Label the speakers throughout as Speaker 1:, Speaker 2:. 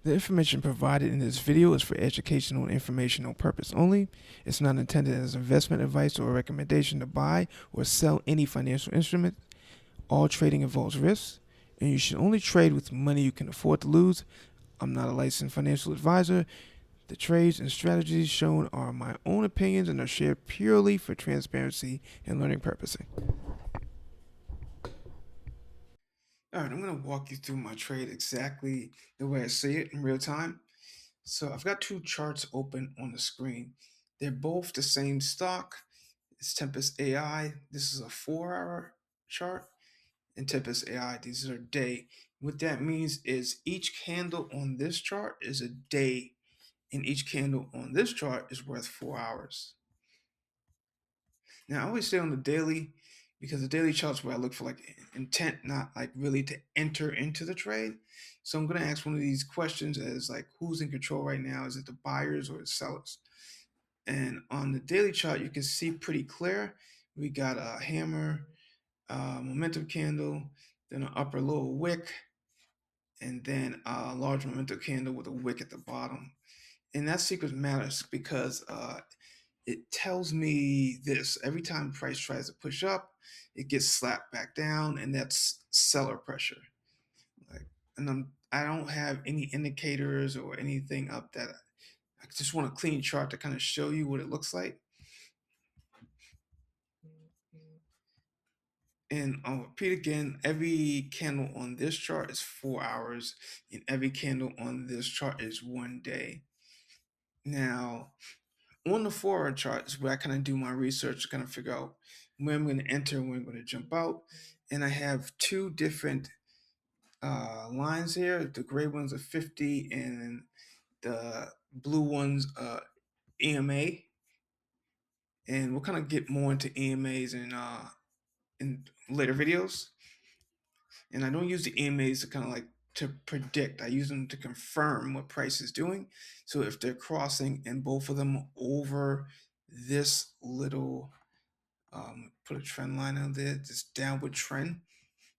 Speaker 1: The information provided in this video is for educational and informational purpose only. It's not intended as investment advice or a recommendation to buy or sell any financial instrument. All trading involves risks, and you should only trade with money you can afford to lose. I'm not a licensed financial advisor. The trades and strategies shown are my own opinions and are shared purely for transparency and learning purposes. All right, I'm going to walk you through my trade exactly the way I see it in real time. So I've got two charts open on the screen. They're both the same stock. It's Tempest AI. This is a 4-hour chart, and Tempest AI, these are day. What that means is each candle on this chart is a day, and each candle on this chart is worth 4 hours. Now I always stay on the daily because the daily chart's where I look for like intent, not like really to enter into the trade. So I'm gonna ask one of these questions as like who's in control right now? Is it the buyers or the sellers? And on the daily chart, you can see pretty clear. We got a hammer, momentum candle, then an upper lower wick, and then a large momentum candle with a wick at the bottom. And that sequence matters because it tells me this every time price tries to push up, it gets slapped back down, and that's seller pressure. Like, and I don't have any indicators or anything up that I just want a clean chart to kind of show you what it looks like. And I'll repeat again, every candle on this chart is 4 hours, and every candle on this chart is 1 day. Now, on the 4 hour chart is where I kind of do my research to kind of figure out when I'm going to enter and when I'm going to jump out. And I have two different lines here. The gray ones are 50 and the blue ones EMA. And we'll kind of get more into EMAs in later videos. And I don't use the EMAs to kind of like to predict. I use them to confirm what price is doing. So if they're crossing and both of them over this little put a trend line out there, this downward trend,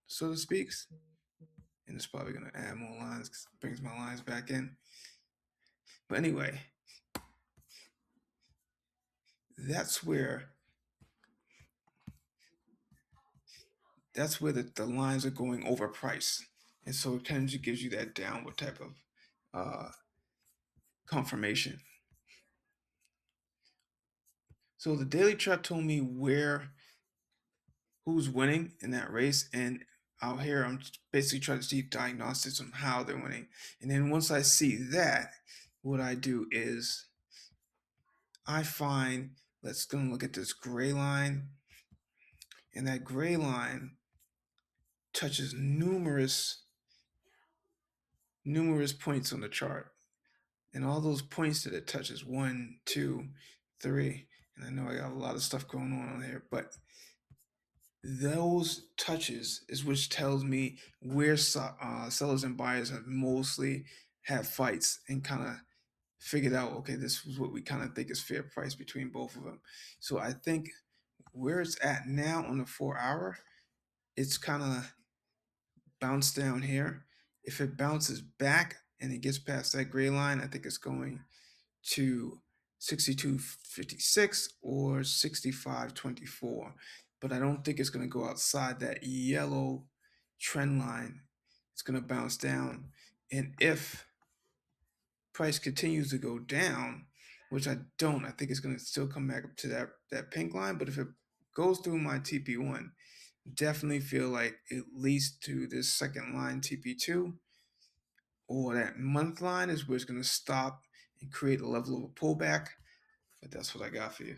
Speaker 1: so to speak. And it's probably gonna add more lines because it brings my lines back in. But anyway, that's where the lines are going over price. And so it kind of gives you that downward type of confirmation. So the daily chart told me who's winning in that race, and out here I'm basically trying to see diagnostics on how they're winning. And then once I see that, what I do is I find, let's go and look at this gray line, and that gray line touches numerous points on the chart, and all those points that it touches, 1, 2, 3, and I know I got a lot of stuff going on here, but those touches is which tells me where sellers and buyers have mostly had fights and kind of figured out, okay, this is what we kind of think is fair price between both of them. So I think where it's at now on the 4 hour, it's kind of bounced down here. If it bounces back and it gets past that gray line, I think it's going to 62.56 or 65.24. But I don't think it's going to go outside that yellow trend line. It's going to bounce down. And if price continues to go down, which I don't, I think it's going to still come back up to that pink line. But if it goes through my TP1, definitely feel like at least to this second line TP2 or that month line is where it's going to stop and create a level of a pullback. But that's what I got for you.